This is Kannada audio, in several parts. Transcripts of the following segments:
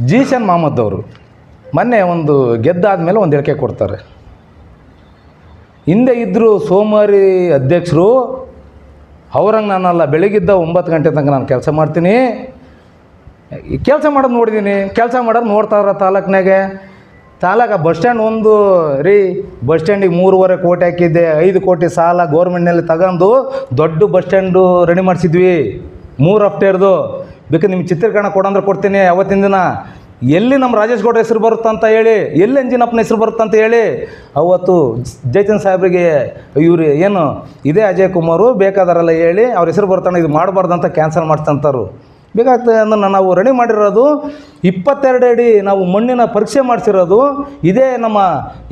ಜೀಶನ್ ಮೊಹಮ್ಮದ್ ಅವರು ಮೊನ್ನೆ ಒಂದು ಗೆದ್ದಾದಮೇಲೆ ಒಂದು ಹೇಳಿಕೆ ಕೊಡ್ತಾರೆ. ಹಿಂದೆ ಇದ್ದರು ಸೋಮಾರಿ ಅಧ್ಯಕ್ಷರು, ಅವ್ರಂಗೆ ನಾನಲ್ಲ, ಬೆಳಗಿದ್ದ 9 ಗಂಟೆ ತನಕ ನಾನು ಕೆಲಸ ಮಾಡ್ತೀನಿ, ಕೆಲಸ ಮಾಡೋದು ನೋಡಿದ್ದೀನಿ, ಕೆಲಸ ಮಾಡೋದು ನೋಡ್ತಾವ್ರ ತಾಲೂಕ್ನಾಗೆ. ಬಸ್ ಸ್ಟ್ಯಾಂಡ್ ಒಂದು ಬಸ್ ಸ್ಟ್ಯಾಂಡಿಗೆ 3.5 ಕೋಟಿ ಹಾಕಿದ್ದೆ, 5 ಕೋಟಿ ಸಾಲ ಗೌರ್ಮೆಂಟ್ನಲ್ಲಿ ತಗೊಂಡು ದೊಡ್ಡ ಬಸ್ ಸ್ಟ್ಯಾಂಡು ರೆಡಿ ಮಾಡಿಸಿದ್ವಿ, 3 ಹಫ್ಟೇರ್ದು. ಬೇಕಾದ್ರೆ ನಿಮ್ಗೆ ಚಿತ್ರೀಕರಣ ಕೊಡಂದ್ರೆ ಕೊಡ್ತೀನಿ. ಅವತ್ತಿನ ದಿನ ಎಲ್ಲಿ ನಮ್ಮ ರಾಜೇಶ್ ಗೌಡ್ರ ಹೆಸರು ಬರುತ್ತಂತ ಹೇಳಿ, ಎಲ್ಲಿ ಅಂಜಿನಪ್ಪನ ಹೆಸರು ಬರುತ್ತಂತ ಹೇಳಿ, ಅವತ್ತು ಜಯಚಂದ್ ಸಾಹೇಬ್ರಿಗೆ ಇವರು ಏನು ಇದೇ ಅಜಯ್ ಕುಮಾರು ಬೇಕಾದಾರೆಲ್ಲ ಹೇಳಿ ಅವ್ರ ಹೆಸರು ಬರ್ತಾನೆ, ಇದು ಮಾಡಬಾರ್ದು ಅಂತ ಕ್ಯಾನ್ಸಲ್ ಮಾಡ್ತಂತಾರು. ಬೇಕಾಗ್ತದೆ ಅಂದ್ರೆ ನಾವು ರೆಡಿ ಮಾಡಿರೋದು 22 ಅಡಿ ನಾವು ಮಣ್ಣಿನ ಪರೀಕ್ಷೆ ಮಾಡಿಸಿರೋದು. ಇದೇ ನಮ್ಮ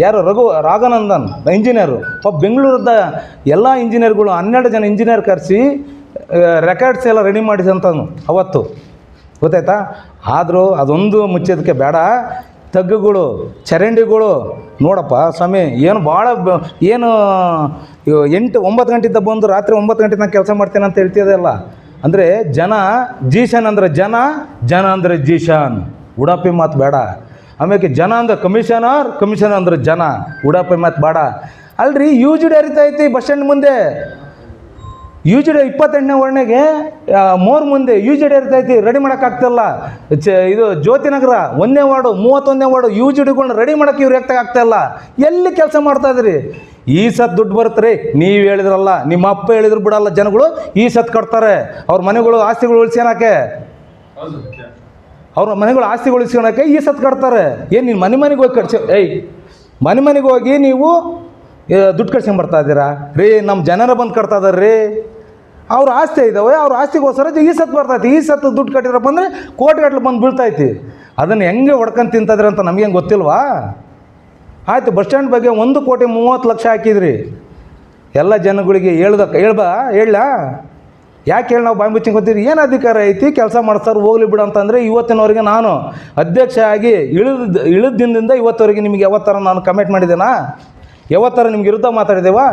ಯಾರು ರಾಘನಂದನ್ ಇಂಜಿನಿಯರು, ಬೆಂಗಳೂರದ ಎಲ್ಲ ಇಂಜಿನಿಯರ್ಗಳು 12 ಜನ ಇಂಜಿನಿಯರ್ ಕರೆಸಿ ರೆಕಾರ್ಡ್ಸ್ ಎಲ್ಲ ರೆಡಿ ಮಾಡಿಸಂತನು ಅವತ್ತು, ಗೊತ್ತಾಯ್ತಾ. ಆದರೂ ಅದೊಂದು ಮುಚ್ಚೋದಕ್ಕೆ ಬೇಡ. ತಗ್ಗುಗಳು, ಚರಂಡಿಗಳು ನೋಡಪ್ಪ ಸ್ವಾಮಿ, ಏನು ಭಾಳ ಏನು 8-9 ಗಂಟೆಯಿಂದ ಬಂದು ರಾತ್ರಿ 9 ಗಂಟೆ ನಾನು ಕೆಲಸ ಮಾಡ್ತೇನೆ ಅಂತ ಹೇಳ್ತಿದ್ದಲ್ಲ. ಅಂದರೆ ಜನ ಜೀಶನ್ ಅಂದರೆ ಜನ ಅಂದರೆ ಜೀಶನ್, ಉಡಾಪಿ ಮಾತು ಬೇಡ. ಆಮೇಲೆ ಜನ ಅಂದ್ರೆ ಕಮಿಷನರ್ ಅಂದ್ರೆ ಜನ, ಉಡಾಪಿ ಮಾತು ಬೇಡ. ಅಲ್ರಿ UGD ಹರಿತೈತಿ ಬಸ್ ಸ್ಟ್ಯಾಂಡ್ ಮುಂದೆ, UGD 28ನೇ ವಾರ್ಡ್ನಾಗೆ ಮೋರ್ ಮುಂದೆ UGD ಹರಿತೈತಿ, ರೆಡಿ ಮಾಡೋಕ್ಕಾಗ್ತಿಲ್ಲ. ಇದು ಜ್ಯೋತಿನಗರ 1ನೇ ವಾರ್ಡು 31ನೇ ವಾರ್ಡು UGDಗಳನ್ನ ರೆಡಿ ಮಾಡೋಕ್ಕೆ ಇವ್ರು ಆಗ್ತಾಯಿಲ್ಲ. ಎಲ್ಲಿ ಕೆಲಸ ಮಾಡ್ತಾಯಿದ್ರಿ? ಈ ಸತ್ ದುಡ್ಡು ಬರುತ್ತೆ ರೀ, ನೀವು ಹೇಳಿದ್ರಲ್ಲ, ನಿಮ್ಮ ಅಪ್ಪ ಹೇಳಿದ್ರು ಬಿಡಲ್ಲ ಜನಗಳು, ಈ ಸತ್ ಕಟ್ತಾರೆ. ಅವ್ರ ಮನೆಗಳು ಆಸ್ತಿಗಳು ಉಳಿಸ್ಕೊಳಕ್ಕೆ, ಅವ್ರ ಮನೆಗಳು ಆಸ್ತಿಗಳು ಉಳಿಸ್ಕೊಳಕ್ಕೆ ಈ ಸತ್ ಕಟ್ತಾರೆ. ಏನು ನೀನು ಮನೆಗೆ ಹೋಗಿ ಮನೆಗೆ ಹೋಗಿ ನೀವು ದುಡ್ಡು ಕಟ್ಸ್ಕೊಂಬರ್ತಾ ಇದ್ದೀರಾ ರೀ? ನಮ್ಮ ಜನರ ಬಂದು ಕಟ್ತಾ ಇದಾರೆ ರೀ, ಅವ್ರ ಆಸ್ತಿ ಇದ್ದಾವೆ, ಅವ್ರ ಆಸ್ತಿಗೋಸ್ಕರ ಈ ಸತ್ತು ಬರ್ತೈತಿ. ಈ ಸತ್ತು ದುಡ್ಡು ಕಟ್ಟಿದ್ರಪ್ಪ ಅಂದರೆ ಕೋಟಿಗಟ್ಟಲೆ ಬಂದು ಬೀಳ್ತೈತಿ. ಅದನ್ನು ಹೆಂಗೆ ಹೊಡ್ಕೊಂಡು ತಿಂತಿದ್ರಿ ಅಂತ ನಮಗೇನು ಗೊತ್ತಿಲ್ವಾ? ಆಯಿತು, ಬಸ್ ಸ್ಟ್ಯಾಂಡ್ ಬಗ್ಗೆ 1,30,00,000 ಹಾಕಿದ್ರಿ. ಎಲ್ಲ ಜನಗಳಿಗೆ ಹೇಳ ಯಾಕೆ ಹೇಳಿ ನಾವು ಬಾಯಿ ಮುಚ್ಚಿಂಗ್ ಗೊತ್ತೀರಿ? ಏನು ಅಧಿಕಾರ ಐತಿ? ಕೆಲಸ ಮಾಡ್ತಾರೆ ಹೋಗ್ಲಿ ಬಿಡು ಅಂತಂದರೆ ಇವತ್ತಿನವರೆಗೆ ನಾನು ಅಧ್ಯಕ್ಷ ಆಗಿ ಇಳಿದ ದಿನದಿಂದ ಇವತ್ತವರೆಗೆ ನಿಮಗೆ ಯಾವತ್ತರ ನಾನು ಕಮೆಂಟ್ ಮಾಡಿದ್ದೇನಾ? ಯಾವತ್ತರ ನಿಮ್ಗೆ ವಿರುದ್ಧ ಮಾತಾಡಿದ್ದೇವಾ?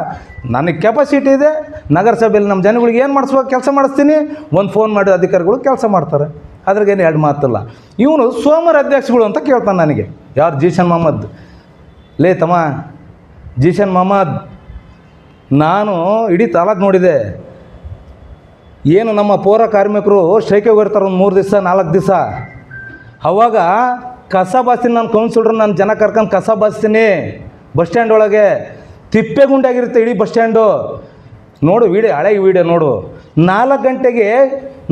ನನಗೆ ಕೆಪಾಸಿಟಿ ಇದೆ. ನಗರಸಭೆಯಲ್ಲಿ ನಮ್ಮ ಜನಗಳಿಗೆ ಏನು ಮಾಡಿಸ್ಬೇಕು ಕೆಲಸ ಮಾಡಿಸ್ತೀನಿ. ಒಂದು ಫೋನ್ ಮಾಡಿ ಅಧಿಕಾರಿಗಳು ಕೆಲಸ ಮಾಡ್ತಾರೆ, ಅದ್ರಾಗೇನು 2 ಮಾತಿಲ್ಲ. ಇವನು ಸೋಮವಾರ ಅಧ್ಯಕ್ಷಗಳು ಅಂತ ಕೇಳ್ತಾನೆ ನನಗೆ. ಯಾರು? ಜೀಶನ್ ಮೊಹಮ್ಮದ್. ಲೇ ತಮ್ಮ ಜೀಶನ್ ಮೊಹಮ್ಮದ್, ನಾನು ಇಡೀ ತಾಲೂಕು ನೋಡಿದೆ. ಏನು ನಮ್ಮ ಪೌರ ಕಾರ್ಮಿಕರು ಸ್ಟ್ರೈಕಿಗೆ ಹೋಗಿರ್ತಾರೆ ಒಂದು 3 ದಿವಸ 4 ದಿವಸ, ಅವಾಗ ಕಸ ಬಾಸ್ತೀನಿ. ನಾನು ಕೌನ್ಸಿಲರ್, ನಾನು ಜನ ಕರ್ಕೊಂಡು ಕಸ ಬಾಸ್ತೀನಿ. ಬಸ್ ಸ್ಟ್ಯಾಂಡ್ ಒಳಗೆ ತಿಪ್ಪೆಗುಂಡಾಗಿರುತ್ತೆ ಇಡೀ ಬಸ್ ಸ್ಟ್ಯಾಂಡು. ನೋಡು ಹಳೆ ವೀಡಿಯೋ ನೋಡು. 4 ಗಂಟೆಗೆ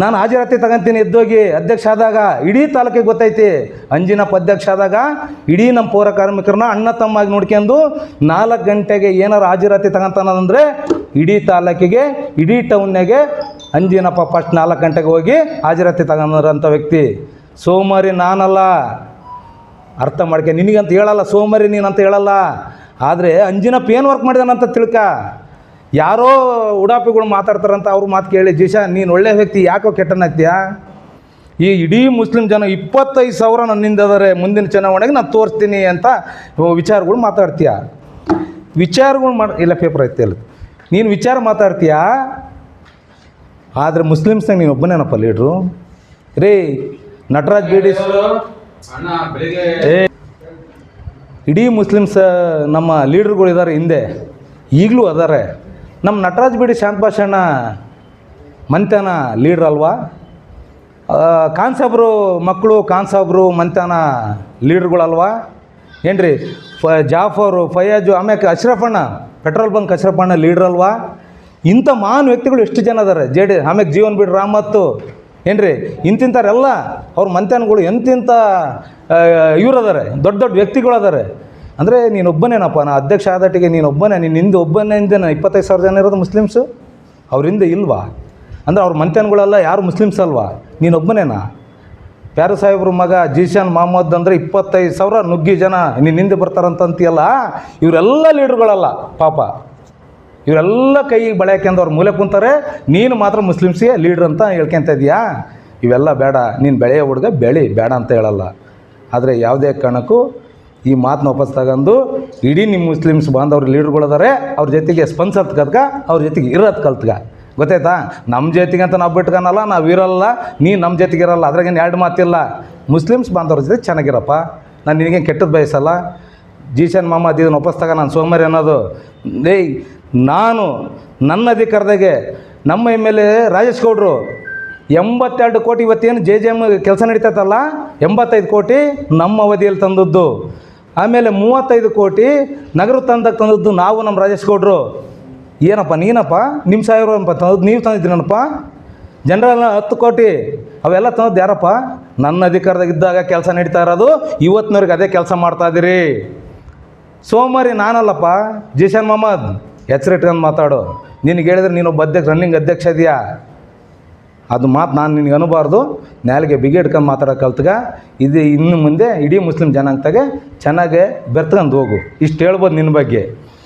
ನಾನು ಹಾಜರಾತಿ ತಗೊಂತೀನಿ ಎದ್ದೋಗಿ. ಅಧ್ಯಕ್ಷ ಆದಾಗ ಇಡೀ ತಾಲೂಕಿಗೆ ಗೊತ್ತೈತಿ. ಅಂಜಿನಪ್ಪ ಅಧ್ಯಕ್ಷ ಆದಾಗ ಇಡೀ ನಮ್ಮ ಪೌರ ಕಾರ್ಮಿಕರನ್ನ ಅಣ್ಣ ತಮ್ಮಾಗಿ ನೋಡ್ಕೊಂಡು 4 ಗಂಟೆಗೆ ಏನಾರು ಹಾಜರಾತಿ ತಗೊಂತಾನಂದರೆ ಇಡೀ ತಾಲೂಕಿಗೆ, ಇಡೀ ಟೌನ್ನಾಗೆ ಅಂಜಿನಪ್ಪ ಫಸ್ಟ್ 4 ಗಂಟೆಗೆ ಹೋಗಿ ಹಾಜರಾತಿ ತಗೊಂಡ್ರಂಥ ವ್ಯಕ್ತಿ. ಸೋಮಾರಿ ನಾನಲ್ಲ, ಅರ್ಥ ಮಾಡ್ಕೆ. ನಿನಗಂತ ಹೇಳಲ್ಲ, ಸೋಮಾರಿ ನೀನಂತ ಹೇಳಲ್ಲ. ಆದರೆ ಅಂಜಿನಪ್ಪ ಏನು ವರ್ಕ್ ಮಾಡಿದಾನಂತ ತಿಳ್ಕ. ಯಾರೋ ಉಡಾಪಿಗಳು ಮಾತಾಡ್ತಾರಂತ ಅವ್ರ ಮಾತು ಕೇಳಿ, ಜೀಶಾ ನೀನು ಒಳ್ಳೆ ವ್ಯಕ್ತಿ, ಯಾಕೋ ಕೆಟ್ಟನಾಗ್ತೀಯಾ? ಈ ಇಡೀ ಮುಸ್ಲಿಂ ಜನ 25,000 ನನ್ನಿಂದ ಅದಾರೆ, ಮುಂದಿನ ಚುನಾವಣೆಗೆ ನಾನು ತೋರಿಸ್ತೀನಿ ಅಂತ ವಿಚಾರಗಳು ಮಾತಾಡ್ತೀಯ. ವಿಚಾರಗಳು ಇಲ್ಲ ಪೇಪರ್ ಐತಿ ಅಲ್ಲ, ನೀನು ವಿಚಾರ ಮಾತಾಡ್ತೀಯ. ಆದರೆ ಮುಸ್ಲಿಮ್ಸ್ನಾಗ ನೀನು ಒಬ್ಬನೇನಪ್ಪ ಲೀಡ್ರು ರೀ. ನಟರಾಜ್ ಬೇಡಿ ಇಡೀ ಮುಸ್ಲಿಮ್ಸ್ ನಮ್ಮ ಲೀಡ್ರುಗಳು ಇದ್ದಾರೆ, ಹಿಂದೆ ಈಗಲೂ ಅದಾರೆ. ನಮ್ಮ ನಟರಾಜ್ ಬೇಡಿ ಶಾಂತ ಭಾಷಣ ಮಂತ್ಯಾನ ಲೀಡ್ರ್ ಅಲ್ವಾ? ಖಾನ್ ಸಾಬ್ರು ಮಕ್ಕಳು ಖಾನ್ ಸಾಬ್ರು ಮಂತ್ಯಾನ ಲೀಡ್ರುಗಳಲ್ವಾ? ಏನ್ರಿ? ಜಾಫರು, ಫಯಾಜು, ಆಮ್ಯಾಕೆ ಅಶ್ರಫಣ್ಣ, ಪೆಟ್ರೋಲ್ ಬಂಕ್ ಅಶ್ರಫಣ್ಣ ಲೀಡ್ರ್ ಅಲ್ವಾ? ಇಂಥ ಮಹಾನ್ ವ್ಯಕ್ತಿಗಳು ಎಷ್ಟು ಜನ ಅದಾರೆ. ಆಮ್ಯಾಕೆ ಜೀವನ್ ಬಿಡ್ ರಾಮತ್ತು, ಏನ್ರಿ? ಇಂತಿಂಥವ್ರೆಲ್ಲ ಅವ್ರ ಮಂತ್ಯಾನಗಳು ಎಂತಿಂಥ ಇವ್ರು ಅದಾರೆ, ದೊಡ್ಡ ದೊಡ್ಡ ವ್ಯಕ್ತಿಗಳು ಅದಾರೆ. ಅಂದರೆ ನೀನೊಬ್ಬನೇನಪ್ಪ, ನಾ ಅಧ್ಯಕ್ಷ ಆದಟ್ಟಿಗೆ ನೀನೊಬ್ಬನೇ, ನೀನು ಹಿಂದೆ ಒಬ್ಬನಿಂದ 25,000 ಜನ ಇರೋದು ಮುಸ್ಲಿಮ್ಸು, ಅವರಿಂದ ಇಲ್ವಾ? ಅಂದರೆ ಅವ್ರ ಮಂತ್ಯಾನಗಳೆಲ್ಲ ಯಾರು ಮುಸ್ಲಿಮ್ಸ್ ಅಲ್ವಾ? ನೀನೊಬ್ಬನೇನಾ? ಪ್ಯಾರು ಸಾಹೇಬ್ರ ಮಗ ಜೀಶನ್ ಮೊಹಮ್ಮದ್ ಅಂದರೆ 25,000 ನುಗ್ಗಿ ಜನ ನೀನು ಹಿಂದೆ ಬರ್ತಾರಂತಂತೀಯಲ್ಲ, ಇವರೆಲ್ಲ ಲೀಡ್ರುಗಳಲ್ಲ ಪಾಪ. ಇವರೆಲ್ಲ ಕೈಗೆ ಬಳೆ ಹಾಕ್ಯಂದು ಅವ್ರು ಮೂಲೆ ಕುಂತಾರೆ. ನೀನು ಮಾತ್ರ ಮುಸ್ಲಿಮ್ಸ್ಗೆ ಲೀಡ್ರ್ ಅಂತ ಹೇಳ್ಕೊತ ಇದೆಯಾ? ಇವೆಲ್ಲ ಬೇಡ. ನೀನು ಬೆಳೆಯೋ ಹುಡುಗ ಬೆಳಿ, ಬೇಡ ಅಂತ ಹೇಳಲ್ಲ. ಆದರೆ ಯಾವುದೇ ಕಾರಣಕ್ಕೂ ಈ ಮಾತನ್ನ ವಾಪಸ್ ತಗೊಂಡು ಇಡೀ ನಿಮ್ಮ ಮುಸ್ಲಿಮ್ಸ್ ಬಾಂಧವ್ರು ಲೀಡ್ರುಗಳಿದ್ದಾರೆ, ಅವ್ರ ಜೊತೆಗೆ ಸ್ಪಂದಿಸೋದು ಕಲ್ತ್ಕ, ಅವ್ರ ಜೊತೆಗೆ ಇರೋದು ಕಲ್ತ್ಕ. ಗೊತ್ತಾಯ್ತಾ? ನಮ್ಮ ಜಾತಿಗೆ ಅಂತ ನಾವು ಬಿಟ್ಕೊಳಲ್ಲ, ನಾವು ಇರಲ್ಲ, ನೀನು ನಮ್ಮ ಜೊತೆಗೆ ಇರಲ್ಲ, ಅದ್ರಾಗೇನು ಎರಡು ಮಾತಿಲ್ಲ. ಮುಸ್ಲಿಮ್ಸ್ ಬಾಂಧವ್ರ ಜೊತೆ ಚೆನ್ನಾಗಿರಪ್ಪ, ನಾನು ನಿನಗೆ ಕೆಟ್ಟದ್ದು ಬಯಸಲ್ಲ. ಜೀಶನ್ ಮೊಹಮ್ಮದ್ ಇದನ್ನು ಒಪ್ಪಿಸ್ದಾಗ ನಾನು ಸೋಮಾರಿ ಅನ್ನೋದು. ಏಯ್, ನಾನು ನನ್ನ ಅಧಿಕಾರದಾಗೆ ನಮ್ಮ ಎಮ್ ರಾಜೇಶ್ ಗೌಡರು 82 ಕೋಟಿ ಇವತ್ತೇನು JJM ಕೆಲಸ ನಡೀತೈತಲ್ಲ, 85 ಕೋಟಿ ನಮ್ಮ ಅವಧಿಯಲ್ಲಿ ತಂದದ್ದು. ಆಮೇಲೆ 35 ಕೋಟಿ ನಗರ ತಂದದ್ದು ನಾವು, ನಮ್ಮ ರಾಜೇಶ್ ಗೌಡರು. ಏನಪ್ಪ ನೀನಪ್ಪ ನಿಮ್ಮ ಸಾಹೇಬ್ರಪ್ಪ ತಂದದ್ದು, ನೀವು ತಂದಿದ್ದೀನಪ್ಪ. ಜನರಲ್ 10 ಕೋಟಿ ಅವೆಲ್ಲ ತಂದದ್ದು ಯಾರಪ್ಪ? ನನ್ನ ಅಧಿಕಾರದಾಗಿದ್ದಾಗ ಕೆಲಸ ನಡೀತಾ ಇರೋದು, ಇವತ್ತಿನವ್ರಿಗೆ ಅದೇ ಕೆಲಸ ಮಾಡ್ತಾಯಿದ್ದೀರಿ. ಸೋಮಾರಿ ನಾನಲ್ಲಪ್ಪ, ಜೀಶನ್ ಮೊಹಮ್ಮದ್. ಎಚ್ಚರಿಟ್ಕೊಂಡು ಮಾತಾಡು. ನಿನಗೆ ಹೇಳಿದ್ರೆ ನೀನು ರನ್ನಿಂಗ್ ಅಧ್ಯಕ್ಷ ಇದೆಯಾ, ಅದು ಮಾತು ನಾನು ನಿನಗೆ ಅನ್ನಬಾರ್ದು. ನಾಲಿಗೆ ಬಿಗಿ ಇಟ್ಕೊಂಡು ಮಾತಾಡೋ ಕಲ್ತ್ಗ. ಇದು ಇನ್ನು ಮುಂದೆ ಇಡೀ ಮುಸ್ಲಿಂ ಜನಾಂಗದಾಗೆ ಚೆನ್ನಾಗೆ ಬೆರ್ತ್ಕೊಂಡು ಹೋಗು. ಇಷ್ಟು ಹೇಳ್ಬೋದು ನಿನ್ನ ಬಗ್ಗೆ.